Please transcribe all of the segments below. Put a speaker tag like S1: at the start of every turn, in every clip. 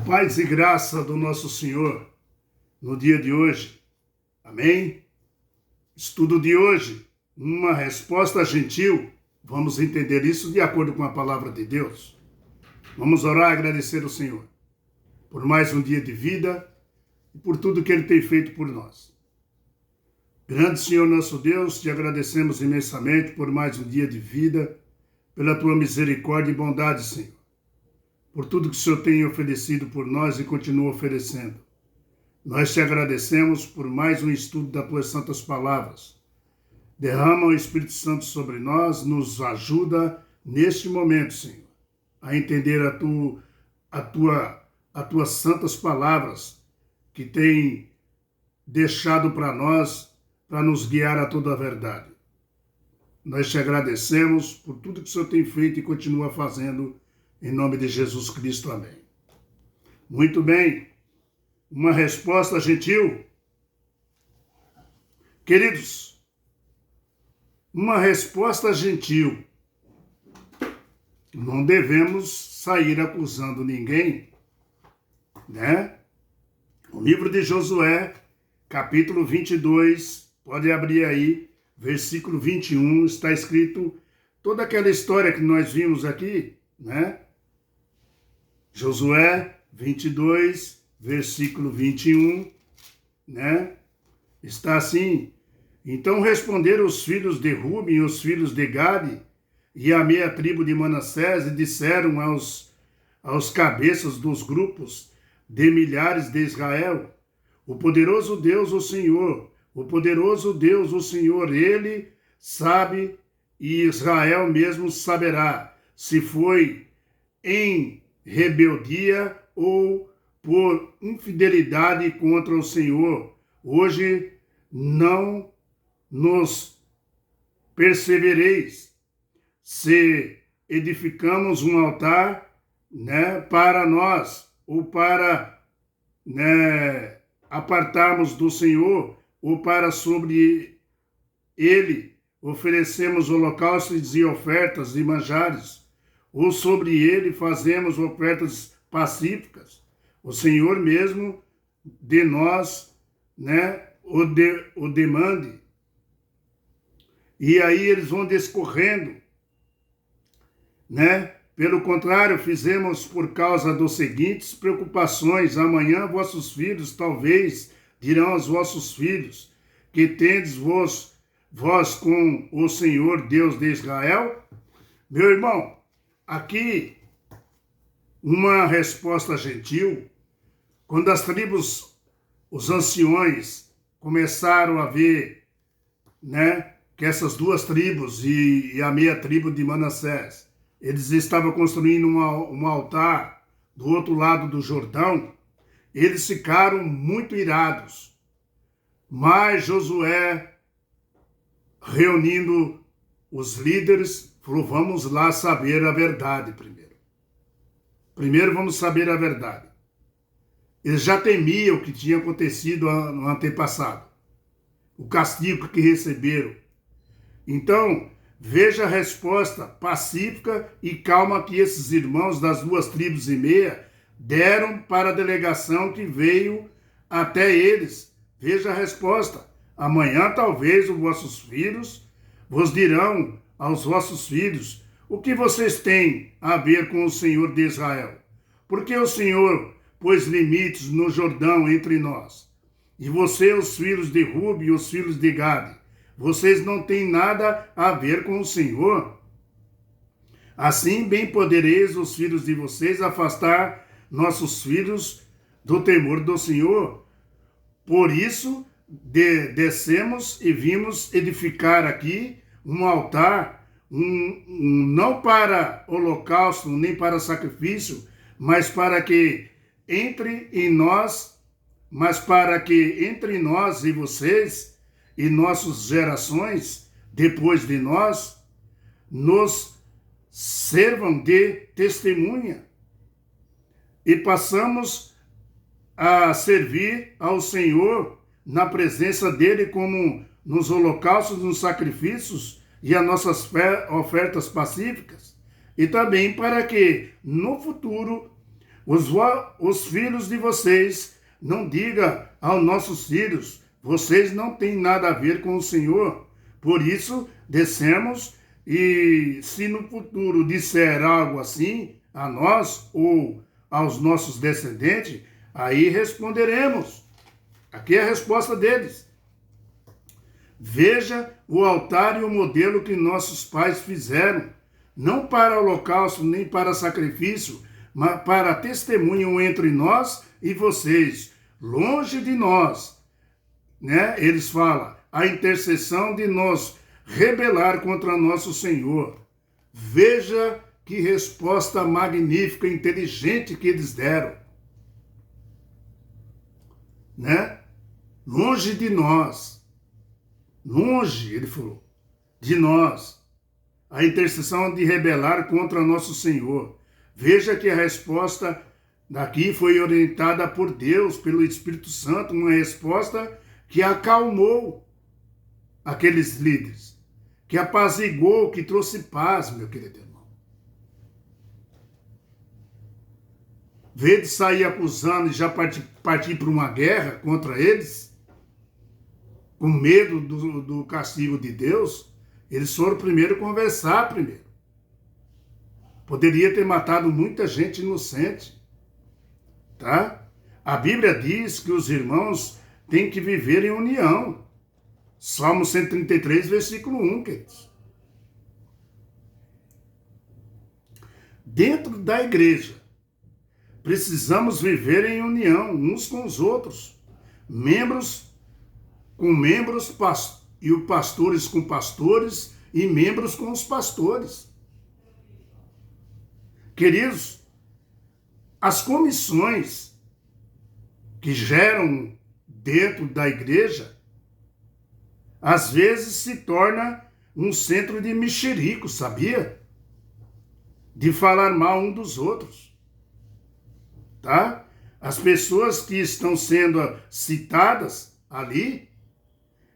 S1: Paz e graça do nosso Senhor no dia de hoje. Amém? Estudo de hoje, uma resposta gentil. Vamos entender isso de acordo com a palavra de Deus. Vamos orar e agradecer ao Senhor por mais um dia de vida e por tudo que Ele tem feito por nós. Grande Senhor nosso Deus, te agradecemos imensamente por mais um dia de vida, pela tua misericórdia e bondade, Senhor. Por tudo que o Senhor tem oferecido por nós e continua oferecendo. Nós te agradecemos por mais um estudo das tuas santas palavras. Derrama o Espírito Santo sobre nós, nos ajuda neste momento, Senhor, a entender as tuas santas palavras que tem deixado para nós, para nos guiar a toda a verdade. Nós te agradecemos por tudo que o Senhor tem feito e continua fazendo. Em nome de Jesus Cristo, amém. Muito bem, uma resposta gentil. Queridos, uma resposta gentil. Não devemos sair acusando ninguém, né? O livro de Josué, capítulo 22, pode abrir aí, versículo 21, está escrito toda aquela história que nós vimos aqui, né? Josué 22, versículo 21, né? Está assim: então responderam os filhos de Ruben e os filhos de Gade e a meia tribo de Manassés e disseram aos cabeças dos grupos de milhares de Israel: o poderoso Deus, o Senhor, o poderoso Deus, o Senhor, Ele sabe e Israel mesmo saberá se foi em rebeldia ou por infidelidade contra o Senhor. Hoje não nos persevereis se edificamos um altar, né, para nós ou para, né, apartarmos do Senhor ou para sobre ele oferecemos holocaustos e ofertas e manjares, ou sobre ele fazemos ofertas pacíficas. O Senhor mesmo de nós, né, o demande. E aí eles vão discorrendo, né? Pelo contrário, fizemos por causa dos seguintes preocupações. Amanhã vossos filhos talvez dirão aos vossos filhos: que tendes vós com o Senhor Deus de Israel? Meu irmão, aqui uma resposta gentil. Quando as tribos, os anciões, começaram a ver, né, que essas duas tribos e a meia tribo de Manassés, eles estavam construindo um altar do outro lado do Jordão, eles ficaram muito irados. Mas Josué, reunindo os líderes, falou: vamos lá saber a verdade primeiro. Primeiro vamos saber a verdade. Eles já temiam o que tinha acontecido no antepassado, o castigo que receberam. Então, veja a resposta pacífica e calma que esses irmãos das duas tribos e meia deram para a delegação que veio até eles. Veja a resposta: amanhã talvez os vossos filhos vos dirão aos vossos filhos: o que vocês têm a ver com o Senhor de Israel? Porque o Senhor pôs limites no Jordão entre nós. E você, os filhos de Ruben e os filhos de Gade, vocês não têm nada a ver com o Senhor. Assim bem podereis os filhos de vocês afastar nossos filhos do temor do Senhor. Por isso, descemos e vimos edificar aqui um altar, não para holocausto, nem para sacrifício, mas para que entre nós e vocês e nossas gerações depois de nós nos servam de testemunha. E passamos a servir ao Senhor na presença dele, como nos holocaustos, nos sacrifícios e as nossas ofertas pacíficas, e também para que no futuro Os filhos de vocês, não diga aos nossos filhos, vocês não têm nada a ver com o Senhor. Por isso, descemos e se no futuro disser algo assim a nós ou aos nossos descendentes, aí responderemos. Aqui é a resposta deles. Veja o altar e o modelo que nossos pais fizeram, não para holocausto nem para sacrifício, mas para testemunho entre nós e vocês, longe de nós. Né? Eles falam, a intercessão de nos rebelar contra nosso Senhor. Veja que resposta magnífica e inteligente que eles deram. Né? Longe de nós. Longe, ele falou, de nós. A intercessão de rebelar contra nosso Senhor. Veja que a resposta daqui foi orientada por Deus, pelo Espírito Santo, uma resposta que acalmou aqueles líderes, que apaziguou, que trouxe paz, meu querido irmão. Vê de sair acusando e já partir para uma guerra contra eles, com medo do castigo de Deus, eles foram primeiro conversar primeiro. Poderia ter matado muita gente inocente, tá? A Bíblia diz que os irmãos têm que viver em união. Salmo 133, versículo 1, queridos. Dentro da igreja, precisamos viver em união uns com os outros, membros com membros, e os pastores com pastores, e membros com os pastores. Queridos, as comissões que geram dentro da igreja, às vezes se torna um centro de mexerico, sabia? De falar mal um dos outros, tá? As pessoas que estão sendo citadas ali,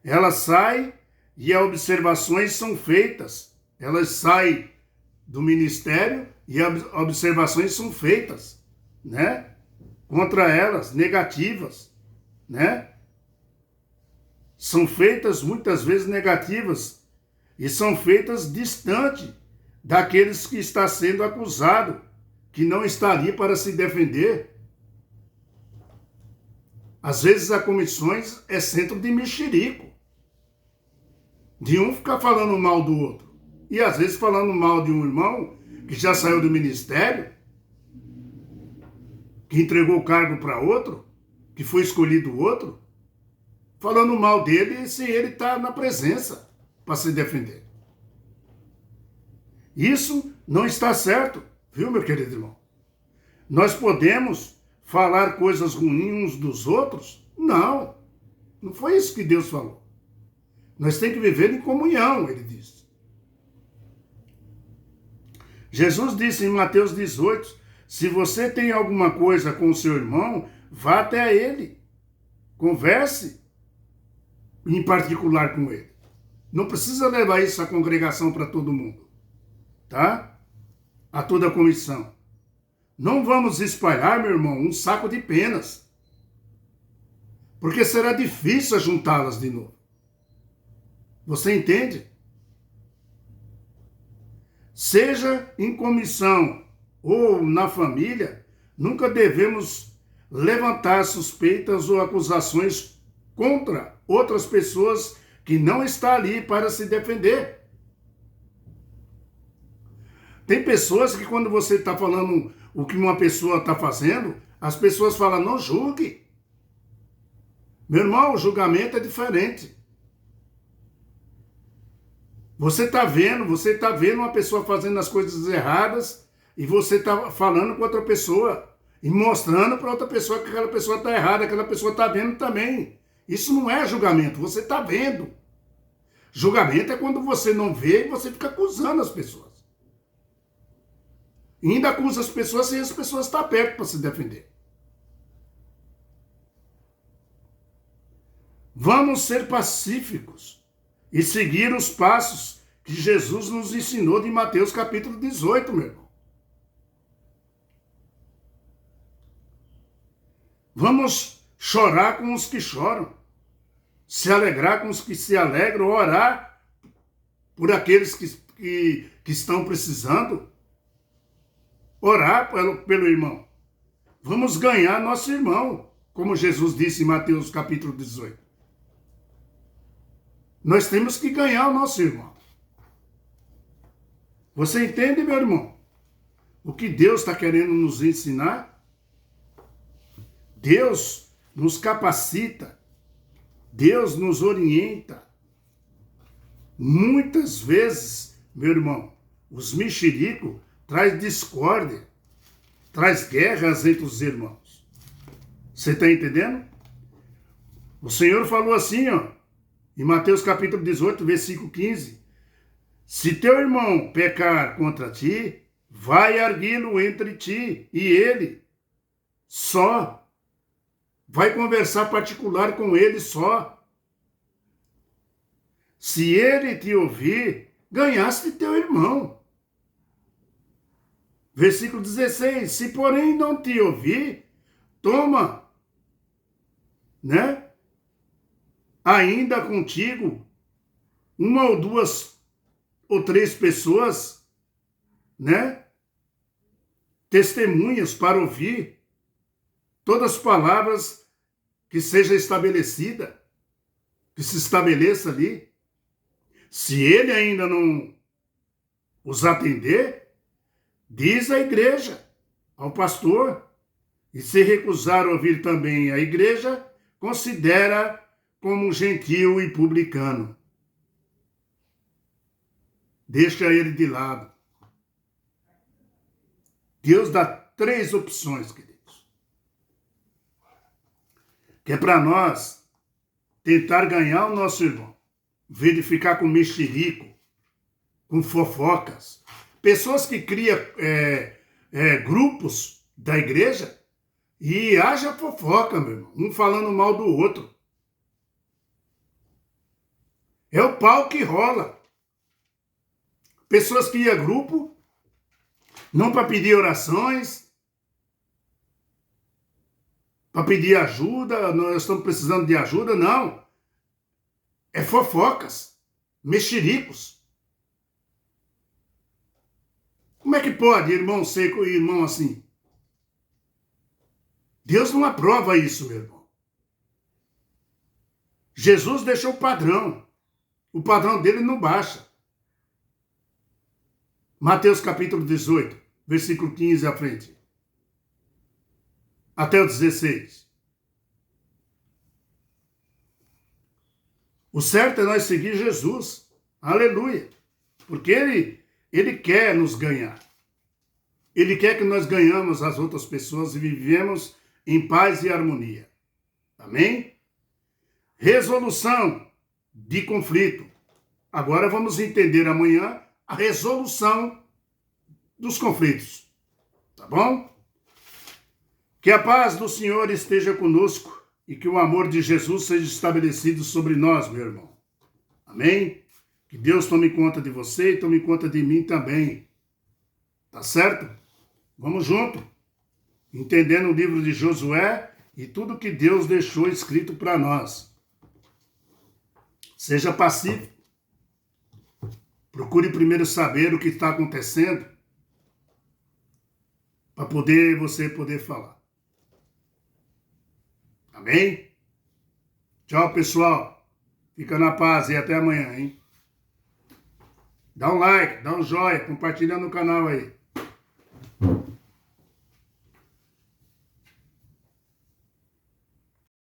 S1: elas saem e as observações são feitas. Elas saem do ministério e as observações são feitas, né? Contra elas, negativas, né? São feitas muitas vezes negativas e são feitas distante daqueles que está sendo acusado, que não está ali para se defender. Às vezes as comissões é centro de mexerico, de um ficar falando mal do outro, e às vezes falando mal de um irmão que já saiu do ministério, que entregou o cargo para outro, que foi escolhido outro, falando mal dele sem ele estar na presença para se defender. Isso não está certo, viu, meu querido irmão? Nós podemos falar coisas ruins uns dos outros? Não, não foi isso que Deus falou. Nós temos que viver em comunhão, ele disse. Jesus disse em Mateus 18, se você tem alguma coisa com o seu irmão, vá até ele. Converse em particular com ele. Não precisa levar isso à congregação para todo mundo, tá? A toda a comissão. Não vamos espalhar, meu irmão, um saco de penas, porque será difícil juntá-las de novo. Você entende? Seja em comissão ou na família, nunca devemos levantar suspeitas ou acusações contra outras pessoas que não estão ali para se defender. Tem pessoas que quando você está falando o que uma pessoa está fazendo, as pessoas falam, não julgue. Meu irmão, o julgamento é diferente. Você está vendo uma pessoa fazendo as coisas erradas e você está falando com outra pessoa e mostrando para outra pessoa que aquela pessoa está errada, aquela pessoa está vendo também. Isso não é julgamento, você está vendo. Julgamento é quando você não vê e você fica acusando as pessoas. E ainda acusa as pessoas sem as pessoas estar perto para se defender. Vamos ser pacíficos e seguir os passos que Jesus nos ensinou de Mateus capítulo 18, meu irmão. Vamos chorar com os que choram, se alegrar com os que se alegram, orar por aqueles que estão precisando, orar pelo irmão. Vamos ganhar nosso irmão, como Jesus disse em Mateus capítulo 18. Nós temos que ganhar o nosso irmão. Você entende, meu irmão? O que Deus está querendo nos ensinar? Deus nos capacita, Deus nos orienta. Muitas vezes, meu irmão, os mexericos traz discórdia, traz guerras entre os irmãos. Você está entendendo? O Senhor falou assim, ó, em Mateus capítulo 18, versículo 15. Se teu irmão pecar contra ti, vai arguí-lo entre ti e ele só. Vai conversar particular com ele só. Se ele te ouvir, ganhaste teu irmão. Versículo 16. Se porém não te ouvir, toma, né? Ainda contigo, uma ou duas ou três pessoas, né? Testemunhas para ouvir todas as palavras que seja estabelecida, que se estabeleça ali. Se ele ainda não os atender, diz à igreja, ao pastor, e se recusar a ouvir também a igreja, considera como gentil e publicano. Deixa ele de lado. Deus dá 3 opções, queridos. Que é para nós tentar ganhar o nosso irmão. Verificar com mexerico, com fofocas. Pessoas que criam grupos da igreja e haja fofoca, meu irmão. Um falando mal do outro. É o pau que rola. Pessoas que criam grupo, não para pedir orações, para pedir ajuda, nós estamos precisando de ajuda, não. É fofocas, mexericos. Como é que pode irmão ser com irmão assim? Deus não aprova isso, meu irmão. Jesus deixou o padrão. O padrão dele não baixa. Mateus capítulo 18, versículo 15 à frente. Até o 16. O certo é nós seguir Jesus. Aleluia. Porque ele quer nos ganhar. Ele quer que nós ganhamos as outras pessoas e vivemos em paz e harmonia. Amém? Resolução de conflito. Agora vamos entender amanhã a resolução dos conflitos. Tá bom? Que a paz do Senhor esteja conosco e que o amor de Jesus seja estabelecido sobre nós, meu irmão. Amém? Que Deus tome conta de você e tome conta de mim também. Tá certo? Vamos junto. Entendendo o livro de Josué e tudo que Deus deixou escrito para nós. Seja pacífico. Procure primeiro saber o que está acontecendo para você poder falar. Amém? Tchau, pessoal. Fica na paz e até amanhã, hein? Dá um like, dá um joinha, compartilha no canal aí.